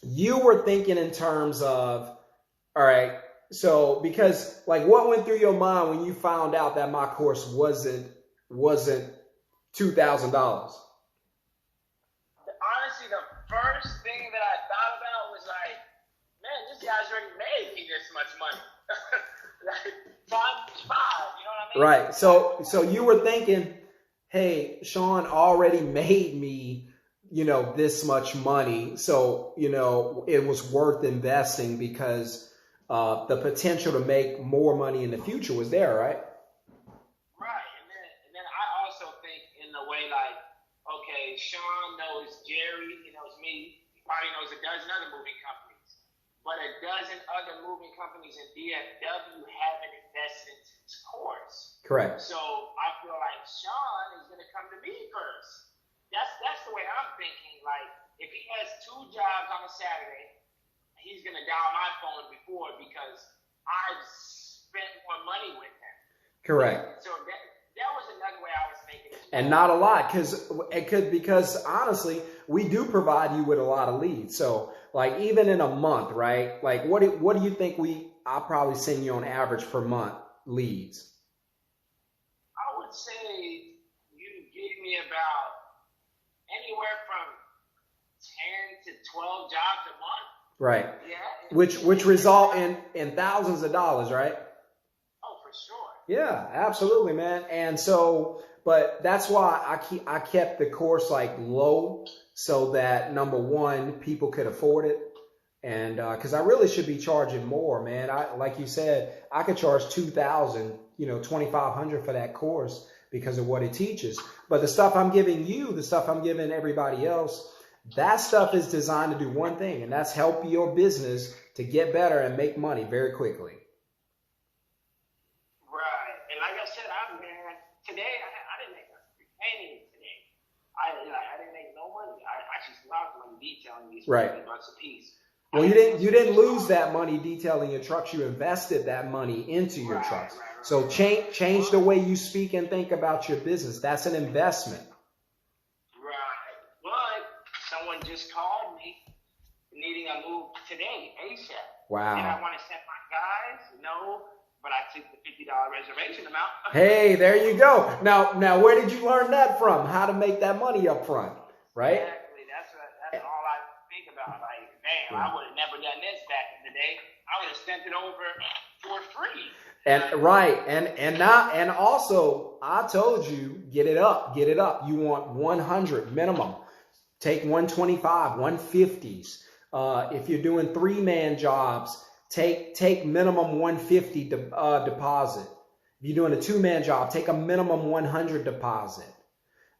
you were thinking in terms of, all right, so because like what went through your mind when you found out that my course wasn't $2,000? Honestly, the first thing that I thought about was like, man, this guy's already made me this much money. Like times five, you know what I mean? Right. So you were thinking, hey, Sean already made me, this much money. So, it was worth investing because the potential to make more money in the future was there, right? Right. And then I also think in the way like, okay, Sean knows Jerry, he knows me, he probably knows a dozen other moving companies. But a dozen other moving companies in DFW haven't invested into this course. Correct. So I feel like Sean is going to come to me first. That's the way I'm thinking. Like, if he has 2 jobs on a Saturday, he's going to dial my phone before because I've spent more money with him. Correct. So that was another way I was thinking. And not a lot, because honestly, we do provide you with a lot of leads. So like even in a month, right? Like what do you think I'll probably send you on average per month leads? I would say you give me about anywhere from 10 to 12 jobs a month. Right. Yeah. Which result in thousands of dollars, right? Oh, for sure. Yeah, absolutely, man. And so, but that's why I kept the course like low so that number one, people could afford it. And because I really should be charging more, man. Like you said, I could charge $2,000, $2,500 for that course because of what it teaches. But the stuff I'm giving you, the stuff I'm giving everybody else, that stuff is designed to do one thing, and that's help your business to get better and make money very quickly. Right. And like I said, today I didn't make a penny today. I didn't make no money. I actually lost money detailing these right. $50 a piece. Well, you didn't lose that money detailing your trucks. You invested that money into your trucks. Right. So change the way you speak and think about your business. That's an investment. Right. But someone just called me needing a move today, ASAP. Wow. And I want to send my guys. No, but I took the $50 reservation amount. Hey, there you go. Now, where did you learn that from? How to make that money up front, right? Exactly. That's all I think about. Like, damn, I would have never done this back in the day. I would have sent it over for free. And right, and also I told you, get it up. You want 100 minimum. Take 125, 150s. If you're doing 3-man jobs, take minimum 150 deposit. If you're doing a 2-man job, take a minimum 100 deposit.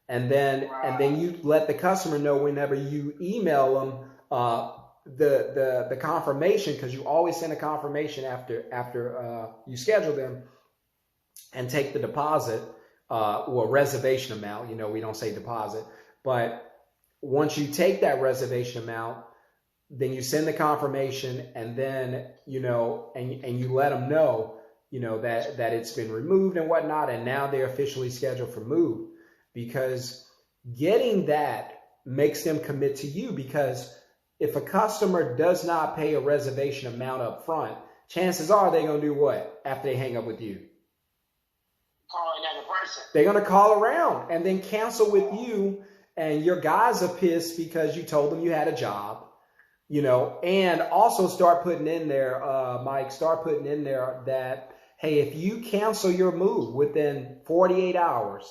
And then you let the customer know whenever you email them the confirmation, because you always send a confirmation after you schedule them, and take the deposit or reservation amount. We don't say deposit, but once you take that reservation amount, then you send the confirmation, and then and you let them know that it's been removed and whatnot, and now they're officially scheduled for move. Because getting that makes them commit to you, because if a customer does not pay a reservation amount up front, chances are they're going to do what after they hang up with you? Call another person. They're going to call around and then cancel with you, and your guys are pissed because you told them you had a job, and also start putting in there, Mike, that, hey, if you cancel your move within 48 hours,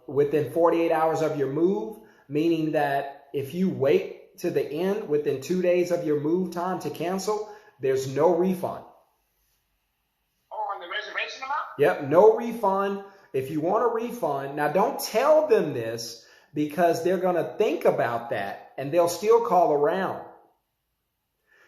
within 48 hours of your move, meaning that if you wait to the end within 2 days of your move time to cancel, there's no refund. Oh, on the reservation amount? Yep, no refund. If you want a refund, now don't tell them this, because they're going to think about that and they'll still call around.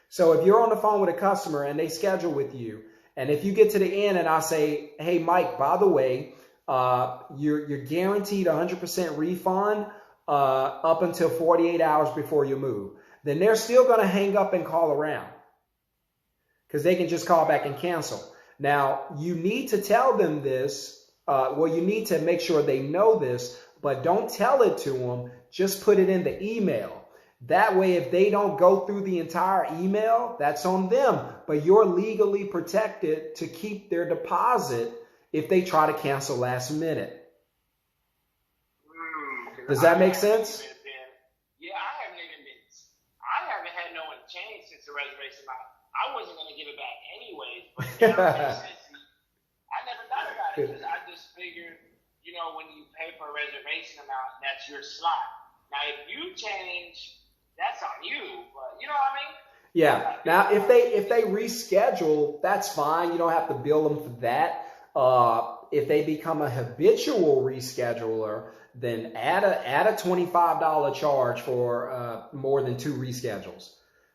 So if you're on the phone with a customer and they schedule with you, and if you get to the end and I say, hey, Mike, by the way, you're guaranteed 100% refund up until 48 hours before you move, then they're still going to hang up and call around, because they can just call back and cancel. Now, you need to tell them this. You need to make sure they know this, but don't tell it to them just put it in the email. That way, if they don't go through the entire email, that's on them. But you're legally protected to keep their deposit if they try to cancel last minute. Does that make sense? Yeah, I haven't had no one change since the reservation. I wasn't going to give it back anyways, but I never thought about it because I just figured, you know, when you pay for a reservation amount, that's your slot. Now, if you change, that's on you, but you know what I mean? Yeah. Now, if they reschedule, that's fine. You don't have to bill them for that. If they become a habitual rescheduler, then add a $25 charge for more than 2 reschedules,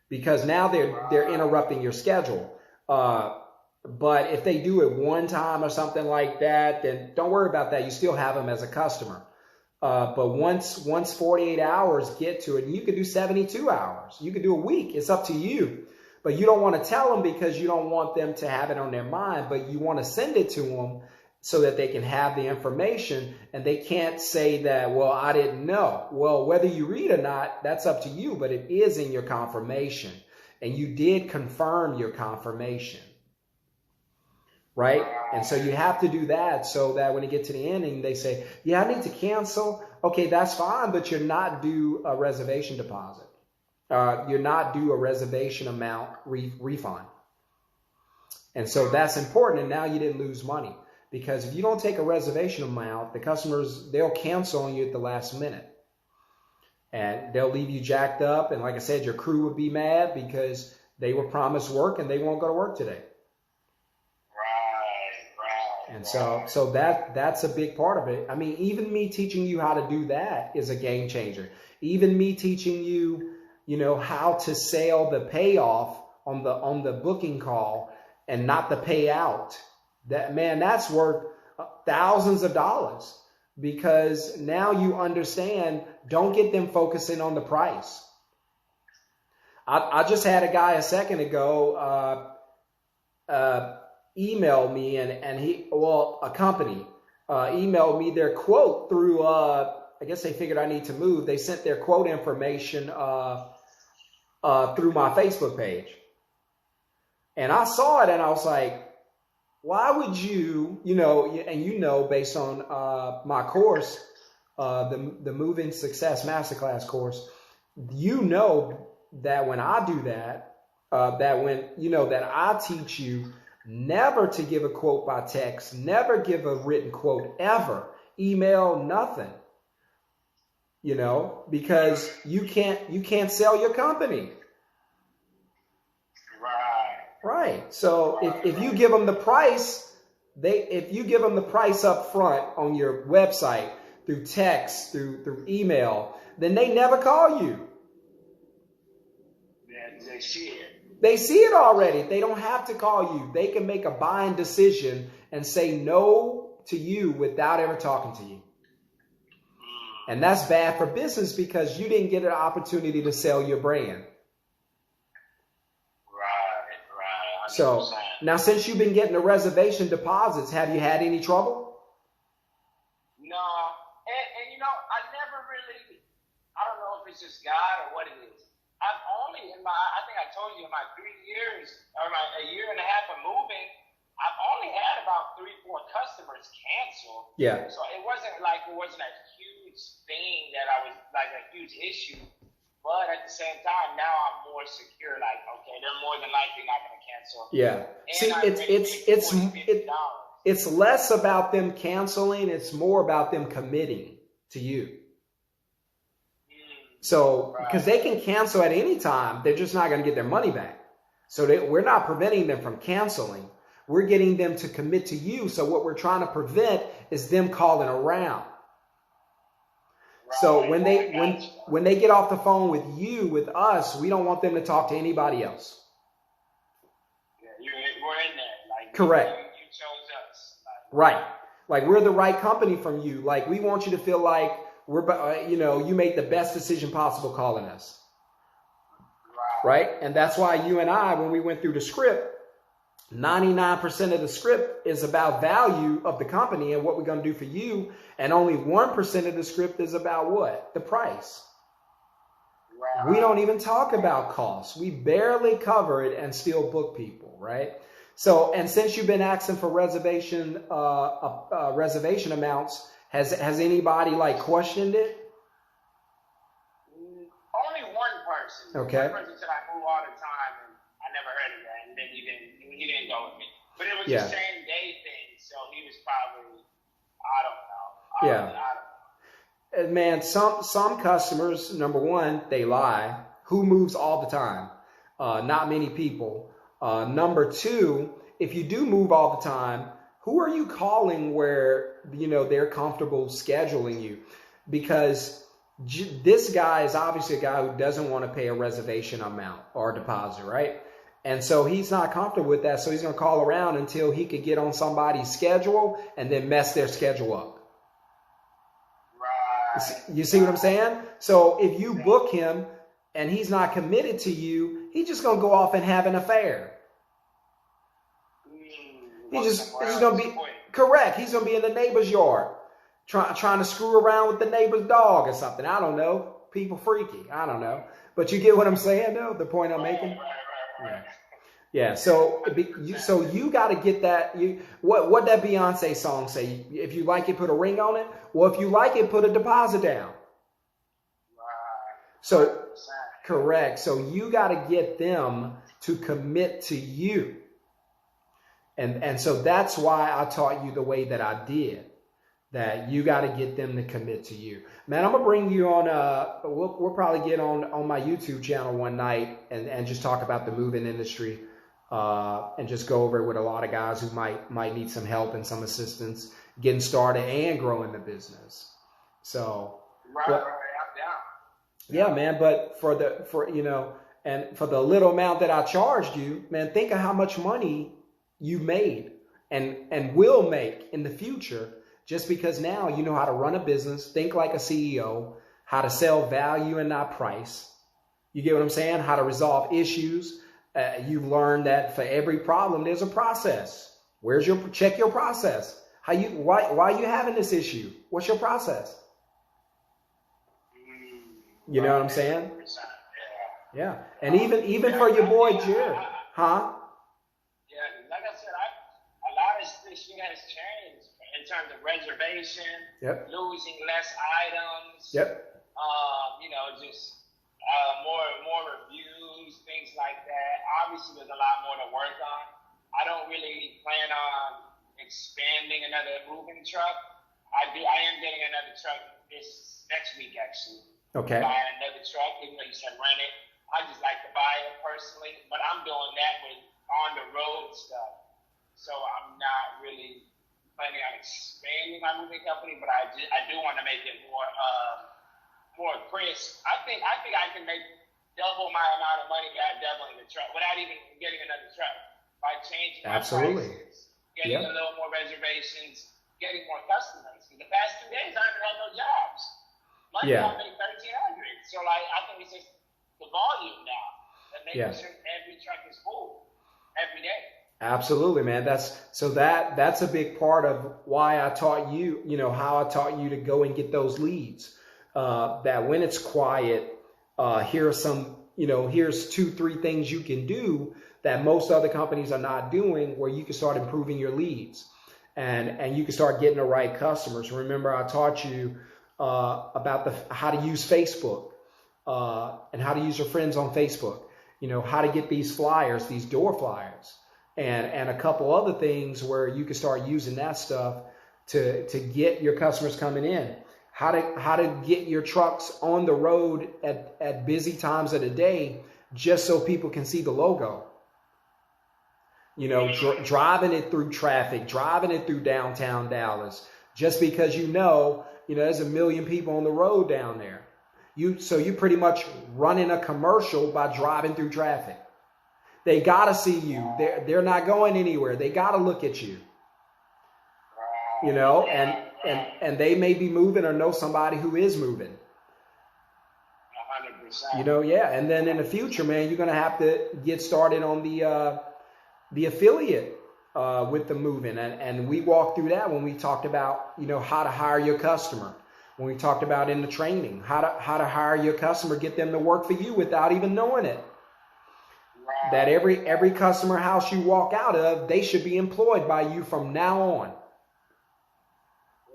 because now they're interrupting your schedule. But if they do it one time or something like that, then don't worry about that. You still have them as a customer. But once 48 hours get to it, and you could do 72 hours, you could do a week. It's up to you. But you don't want to tell them because you don't want them to have it on their mind, but you want to send it to them so that they can have the information, and they can't say that, well, I didn't know. Well, whether you read or not, that's up to you, but it is in your confirmation, and you did confirm your confirmation, right? And so you have to do that so that when you get to the end and they say, yeah, I need to cancel. Okay, that's fine, but you're not due a reservation deposit. You're not due a reservation amount refund. And so that's important, and now you didn't lose money. Because if you don't take a reservation amount, the customers, they'll cancel on you at the last minute. And they'll leave you jacked up. And like I said, your crew would be mad because they were promised work and they won't go to work today. Right. And so that's a big part of it. I mean, even me teaching you how to do that is a game changer. Even me teaching you, you know, how to sell the payoff on the booking call and not the payout. That's worth thousands of dollars, because now you understand, don't get them focusing on the price. I just had a guy a second ago email me and a company emailed me their quote through, I guess they figured I need to move. They sent their quote information through my Facebook page. And I saw it and I was like, why would you, based on my course, the Moving Success Masterclass course, you know that when I do that, that I teach you never to give a quote by text, never give a written quote ever, email, nothing, because you can't sell your company. Right. So if you give them the price, if you give them the price up front on your website through text, through email, then they never call you. Yeah, they see it. They see it already. They don't have to call you. They can make a buying decision and say no to you without ever talking to you. And that's bad for business because you didn't get an opportunity to sell your brand. So now, since you've been getting the reservation deposits, have you had any trouble? No, and I never really, I don't know if it's just God or what it is. I've only I think I told you in my 3 years or a year and a half of moving, I've only had about 3-4 customers cancel. Yeah. So it wasn't a huge thing that I was like a huge issue. But at the same time, now I'm more secure. Like, okay, they're more than likely not going to cancel. Yeah. See, it's less about them canceling. It's more about them committing to you. So, because they can cancel at any time, they're just not going to get their money back. So we're not preventing them from canceling. We're getting them to commit to you. So what we're trying to prevent is them calling around. So when they get off the phone with us, we don't want them to talk to anybody else. Yeah, we're in there. Like, correct. You chose us. Right. Like we're the right company from you. Like we want you to feel like you made the best decision possible calling us. Right. And that's why you and I, when we went through the script, 99% of the script is about value of the company and what we're going to do for you. And only 1% of the script is about what? The price. Right. We don't even talk about costs. We barely cover it and still book people, right? So, and since you've been asking for reservation amounts, has anybody like questioned it? Only one person. Okay. One person said I move all the time, and I never heard of that. And then he didn't go with me. But it was Yeah. the same day thing, so he was probably, I don't know. I don't know. And man, some customers, number one, they lie. Who moves all the time? Not many people. Number two, if you do move all the time, who are you calling where, they're comfortable scheduling you? Because this guy is obviously a guy who doesn't want to pay a reservation amount or deposit, right? And so he's not comfortable with that. So he's going to call around until he could get on somebody's schedule and then mess their schedule up. You see what I'm saying? So if you book him and he's not committed to you, he's just going to go off and have an affair. He's just going to be correct. He's going to be in the neighbor's yard trying to screw around with the neighbor's dog or something. I don't know. People freaky. I don't know. But you get what I'm saying, though? The point I'm making? Yeah. So you got to get that. What that Beyonce song say? If you like it, put a ring on it. Well, if you like it, put a deposit down. So correct. So you got to get them to commit to you. And so that's why I taught you the way that I did. That you got to get them to commit to you. Man, I'm going to bring you on, we'll probably get on my YouTube channel one night and just talk about the moving industry and just go over it with a lot of guys who might need some help and some assistance getting started and growing the business. So, I'm down. Yeah, man, but for the little amount that I charged you, man, think of how much money you made and will make in the future. Just because now you know how to run a business, think like a CEO, how to sell value and not price. You get what I'm saying? How to resolve issues. You've learned that for every problem, there's a process. Check your process. Why are you having this issue? What's your process? You know what I'm saying? Yeah. And even for your boy Jared, huh? Yeah, like I said, a lot of this shit has changed. In terms of reservation, losing less items, just more reviews, things like that. Obviously, there's a lot more to work on. I don't really plan on expanding another moving truck. I am getting another truck this next week, actually. Okay. Buying another truck, even though you said rent it. I just like to buy it personally, but I'm doing that with on the road stuff. So I'm not really planning on expanding my moving company, but I do want to make it more crisp. I think I can make double my amount of money by doubling the truck without even getting another truck by changing my prices, getting a little more reservations, getting more customers. In the past 2 days, I haven't had no jobs. Monday I made $1,300. So I think it's just the volume now that makes sure every truck is full every day. Absolutely, man. That's a big part of why I taught you, how I taught you to go and get those leads. That when it's quiet, here's 2-3 things you can do that most other companies are not doing, where you can start improving your leads and you can start getting the right customers. Remember, I taught you about how to use Facebook and how to use your friends on Facebook. How to get these flyers, these door flyers. And a couple other things where you can start using that stuff to get your customers coming in. How to get your trucks on the road at busy times of the day, just so people can see the logo. Driving it through traffic, driving it through downtown Dallas, just because there's 1 million people on the road down there. So you're pretty much running a commercial by driving through traffic. They got to see you. They're not going anywhere. They got to look at you. And they may be moving or know somebody who is moving. 100%. And then in the future, man, you're going to have to get started on the affiliate with the moving, and we walked through that when we talked about, you know, how to hire your customer. When we talked about in the training, how to hire your customer, get them to work for you without even knowing it. Right. That every customer house you walk out of, they should be employed by you from now on.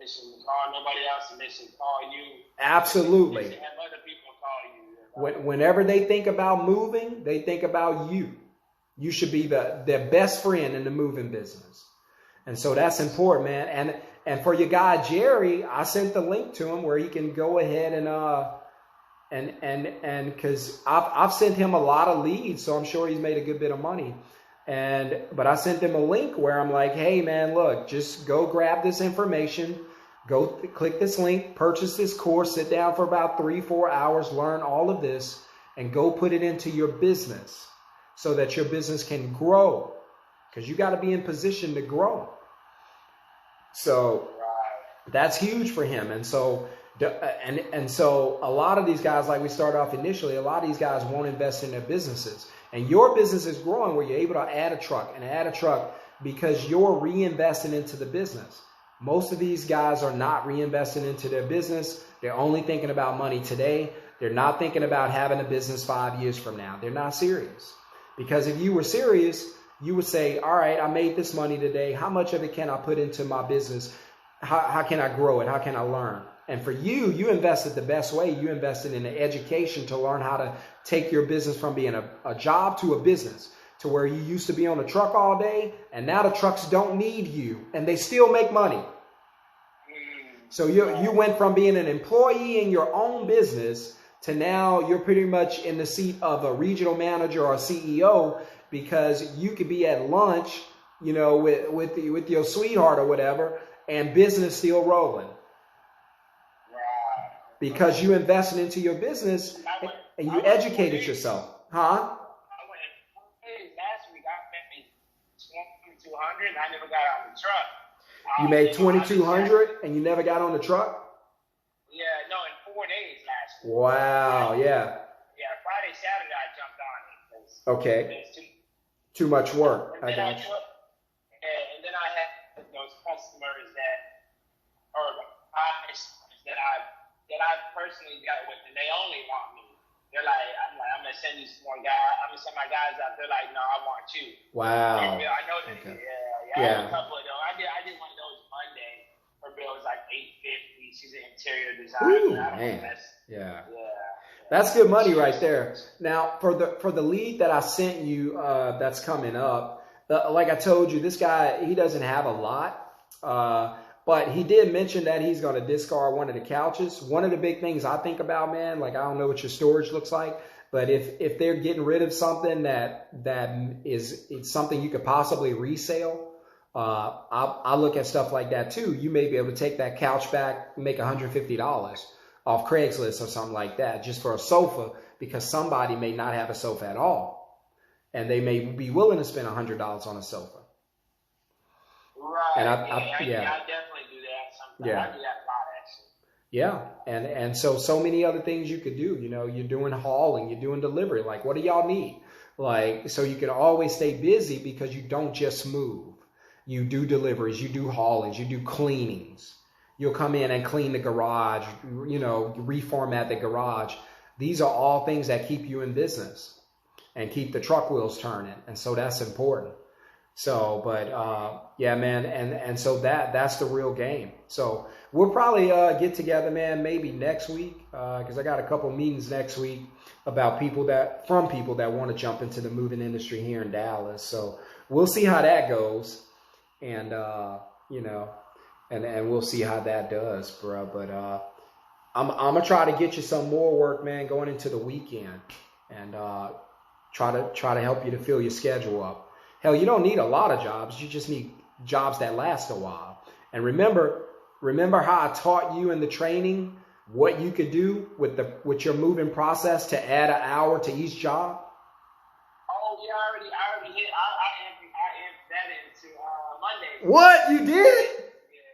They should call nobody else, and they should call you. Absolutely. They should have other people call you. Whenever they think about moving, they think about you. You should be their best friend in the moving business. And so that's important, man. And for your guy, Jerry, I sent the link to him where he can go ahead and because I've sent him a lot of leads, so I'm sure he's made a good bit of money. But I sent him a link where I'm like, hey man, look, just go grab this information, go click this link, purchase this course, sit down for about 3-4 hours, learn all of this, and go put it into your business so that your business can grow. Because you got to be in position to grow. So that's huge for him. And so so a lot of these guys, like we started off initially, a lot of these guys won't invest in their businesses. And your business is growing where you're able to add a truck because you're reinvesting into the business. Most of these guys are not reinvesting into their business. They're only thinking about money today. They're not thinking about having a business 5 years from now. They're not serious. Because if you were serious, you would say, all right, I made this money today. How much of it can I put into my business? How can I grow it? How can I learn? And for you invested the best way. You invested in the education to learn how to take your business from being a job to a business, to where you used to be on a truck all day, and now the trucks don't need you, and they still make money. So you went from being an employee in your own business to now you're pretty much in the seat of a regional manager or a CEO, because you could be at lunch, you know, with your sweetheart or whatever, and business still rolling. Because you invested into your business and you educated yourself. Huh? I went 4 days last week. I made $2,200 and I never got on the truck. You made $2,200 and you never got on the truck? Yeah, no, in 4 days last week. Wow, yeah. Yeah, Friday, Saturday I jumped on it. Okay. Too much work. I got you. And then I had those customers that I personally got with, and they only want me. They're like, I'm gonna send you some more guys. I'm gonna send my guys out. They're like, no, I want you. Wow. I know that. Okay. Yeah. I had a couple of those. I did one of those Monday. Her bill was like $850. She's an interior designer. Ooh, man. Yeah. Yeah. That's good money right there. Now, for the lead that I sent you, that's coming up. Like I told you, this guy, he doesn't have a lot. But he did mention that he's going to discard one of the couches. One of the big things I think about, man, like, I don't know what your storage looks like, but if they're getting rid of something that is it's something you could possibly resell, I look at stuff like that too. You may be able to take that couch back, make $150 off Craigslist or something like that, just for a sofa, because somebody may not have a sofa at all, and they may be willing to spend $100 on a sofa. Right. And I definitely do that sometimes. Yeah. I do that a lot, actually. Yeah. And so many other things you could do. You know, you're doing hauling, you're doing delivery. Like, what do y'all need? Like, so you can always stay busy, because you don't just move. You do deliveries, you do haulings, you do cleanings. You'll come in and clean the garage, you know, reformat the garage. These are all things that keep you in business and keep the truck wheels turning. And so that's important. So, but, yeah, man. And so that's the real game. So we'll probably, get together, man, maybe next week. Cause I got a couple meetings next week about people that want to jump into the moving industry here in Dallas. So we'll see how that goes. And, you know, and we'll see how that does, bro. But, I'm gonna try to get you some more work, man, going into the weekend, and, try to help you to fill your schedule up. Hell, you don't need a lot of jobs. You just need jobs that last a while. And remember how I taught you in the training what you could do with your moving process to add an hour to each job? Oh, yeah, I already hit. I amped that into Monday. What? You did? Yeah.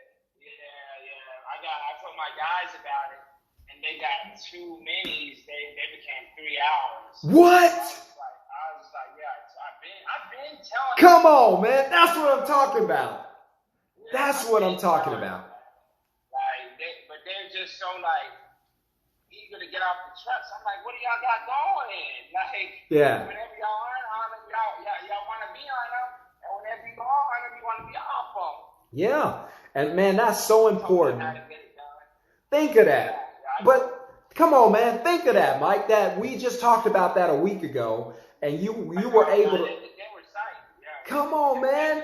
I told my guys about it, and they got 2 minis. They became 3 hours. What? I was like, yeah. I've been telling Come on, man. That's what I'm talking about. That's what I'm talking about. But they're just so like eager to get off the trucks. I'm like, what do y'all got going? Like, Yeah. whenever y'all on them, y'all want to be on them, and whenever you on them, you want to be off them. Yeah. And man, that's so important. Think of that. But come on, man. Think of that, Mike. That we just talked about that a week ago, and you were able to. Come on, man.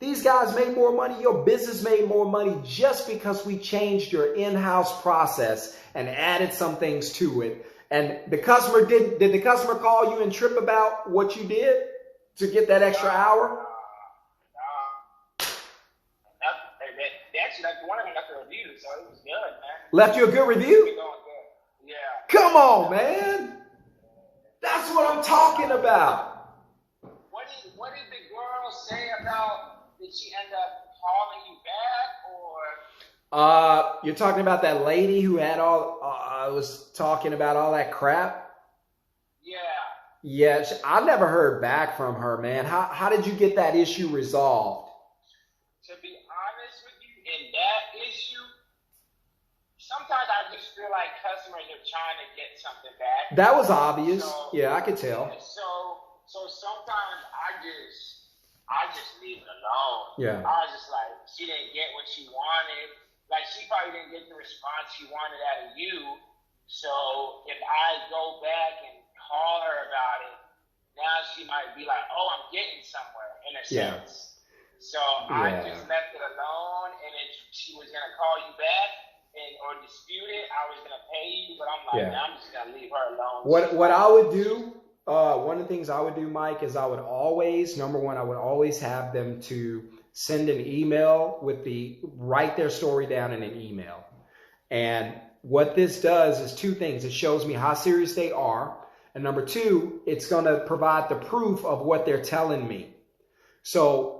These guys made more money. Your business made more money just because we changed your in-house process and added some things to it. And the customer did the customer call you and trip about what you did to get that extra hour? Actually, like one of them left a review, so it was good, man. Left you a good review? Yeah. Come on, man. That's what I'm talking about. What did the girl say about, did she end up calling you back, or? You're talking about that lady who had was talking about all that crap? Yeah. Yeah, I never heard back from her, man. How did you get that issue resolved? To be honest with you, in that issue, sometimes I just feel like customers are trying to get something back. That was obvious. So, yeah, I could tell. So sometimes I just leave it alone. Yeah. I was just like, she didn't get what she wanted. Like, she probably didn't get the response she wanted out of you. So if I go back and call her about it, now she might be like, oh, I'm getting somewhere in a sense. So I just left it alone, and if she was going to call you back or dispute it, I was going to pay you, but I'm like, I'm just going to leave her alone. What I would do, one of the things I would do, Mike, is I would always have them to send an email write their story down in an email. And what this does is two things. It shows me how serious they are. And number two, it's going to provide the proof of what they're telling me. So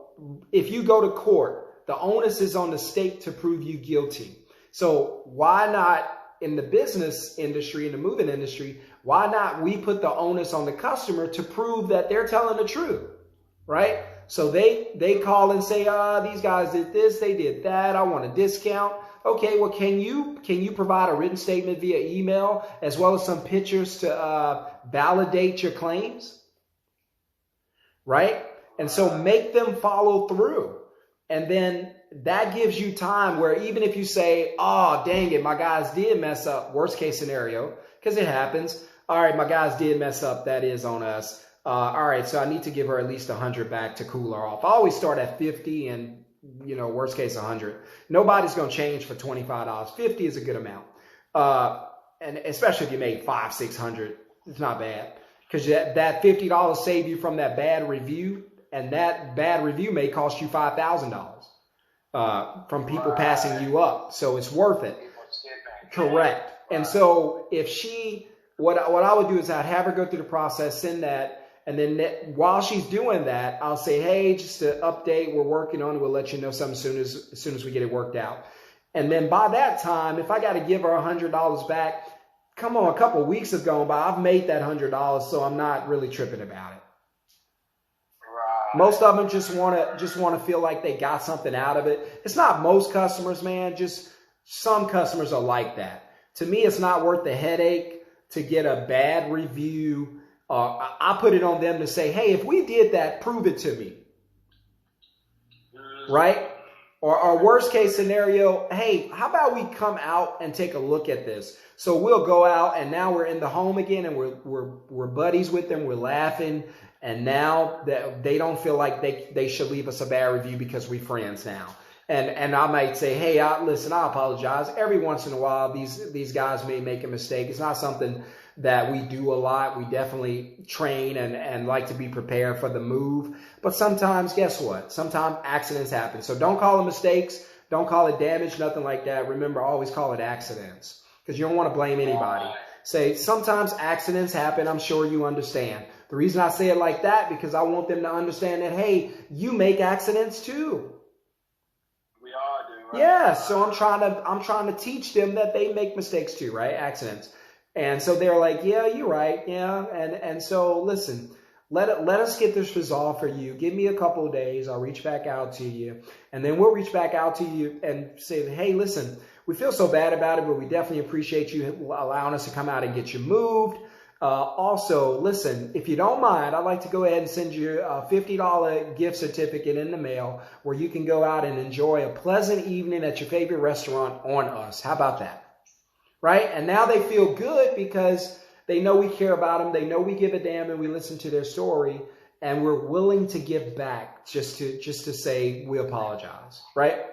if you go to court, the onus is on the state to prove you guilty. So why not, in the business industry, in the moving industry, why not we put the onus on the customer to prove that they're telling the truth, right? So they call and say, these guys did this, they did that, I want a discount. Okay, well, can you provide a written statement via email as well as some pictures to validate your claims, right? And so make them follow through. And then that gives you time where even if you say, oh, dang it, my guys did mess up, worst case scenario, because it happens. All right, my guys did mess up. That is on us. All right, so I need to give her at least 100 back to cool her off. I always start at 50 and, worst case 100. Nobody's going to change for $25. 50 is a good amount. And especially if you made $500-600, it's not bad. Because that $50 save you from that bad review, and that bad review may cost you $5,000 from people passing you up. So it's worth it. Correct. And so if what I would do is I'd have her go through the process, send that, and then while she's doing that, I'll say, hey, just to update, we're working on it. We'll let you know something as soon as we get it worked out. And then by that time, if I got to give her $100 back, come on, a couple of weeks have gone by. I've made that $100, so I'm not really tripping about it. Right. Most of them just want to feel like they got something out of it. It's not most customers, man. Just some customers are like that. To me, it's not worth the headache to get a bad review. I put it on them to say, hey, if we did that, prove it to me. Right? Or worst case scenario, hey, how about we come out and take a look at this? So we'll go out, and now we're in the home again, and we're buddies with them. We're laughing. And now that they don't feel like they should leave us a bad review because we're friends now. And I might say, hey, listen, I apologize. Every once in a while, these guys may make a mistake. It's not something that we do a lot. We definitely train and like to be prepared for the move. But sometimes, guess what? Sometimes accidents happen. So don't call it mistakes. Don't call it damage, nothing like that. Remember, always call it accidents because you don't want to blame anybody. Say, sometimes accidents happen. I'm sure you understand. The reason I say it like that, because I want them to understand that, hey, you make accidents too. We all do, right? Yeah, so I'm trying to teach them that they make mistakes too, right? Accidents. And so they're like, yeah, you're right. Yeah. And so listen, let us get this resolved for you. Give me a couple of days. I'll reach back out to you. And then we'll reach back out to you and say, hey, listen, we feel so bad about it, but we definitely appreciate you allowing us to come out and get you moved. Also, listen, if you don't mind, I'd like to go ahead and send you a $50 gift certificate in the mail where you can go out and enjoy a pleasant evening at your favorite restaurant on us. How about that? Right? And now they feel good because they know we care about them. They know we give a damn and we listen to their story, and we're willing to give back just to say we apologize. Right? 100%.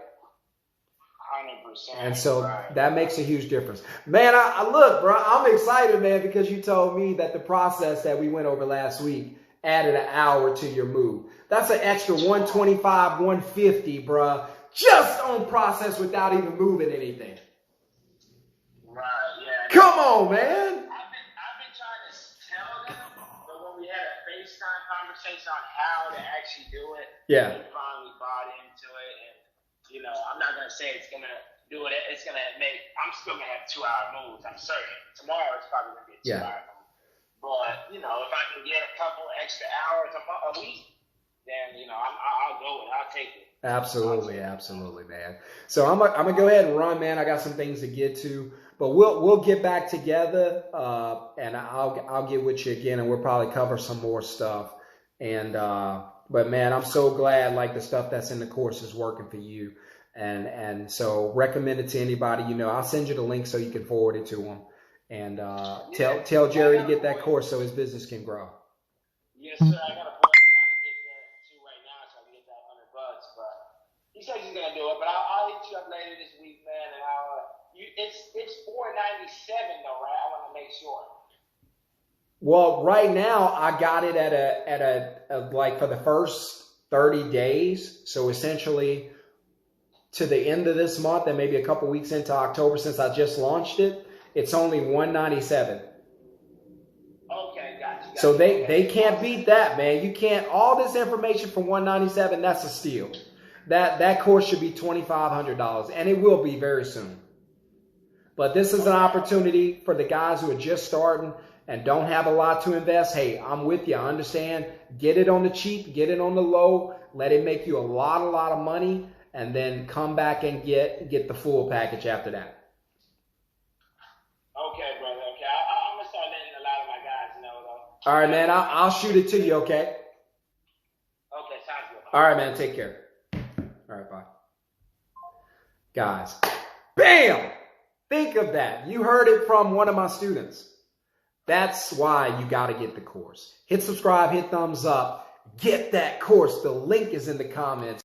And so that makes a huge difference. Man, I look, bro, I'm excited, man, because you told me that the process that we went over last week added an hour to your move. That's an extra 125, 150, bro, just on process without even moving anything. Right, yeah. Come on, man. I've been trying to tell them, but when we had a FaceTime conversation on how to actually do it, yeah, they finally bought into it. And, you know, I'm not going to say it's going to do it. It's going to I'm still going to have 2-hour moves, I'm certain. Tomorrow it's probably going to be a 2-hour move. But, you know, if I can get a couple extra hours a week, then, you know, I'll go and I'll take it. Absolutely, man. So I'm gonna go ahead and run, man. I got some things to get to, but we'll get back together, and I'll get with you again, and we'll probably cover some more stuff. And but man, I'm so glad like the stuff that's in the course is working for you, and so recommend it to anybody you know. I'll send you the link so you can forward it to them, and tell Jerry to get that course so his business can grow. Yes, sir. I got a boy trying to get that too right now, so I can get that $100. But he says he's gonna do it. But I'll hit you up later this week, man. And it's $497 though, right? I want to make sure. Well, right now I got it at a like for the first 30 days. So essentially to the end of this month and maybe a couple weeks into October, since I just launched it, it's only $197. So they can't beat that, man. You can't. All this information for $197, that's a steal. That course should be $2,500, and it will be very soon. But this is an opportunity for the guys who are just starting and don't have a lot to invest. Hey, I'm with you. I understand. Get it on the cheap. Get it on the low. Let it make you a lot of money, and then come back and get the full package after that. Okay, brother. Okay, I'm gonna start letting a lot of my guys know though. All right, man. I'll shoot it to you. Okay. Okay, sounds good. All right, man. Take care. All right, bye. Guys, bam! Think of that. You heard it from one of my students. That's why you got to get the course. Hit subscribe, hit thumbs up, get that course. The link is in the comments.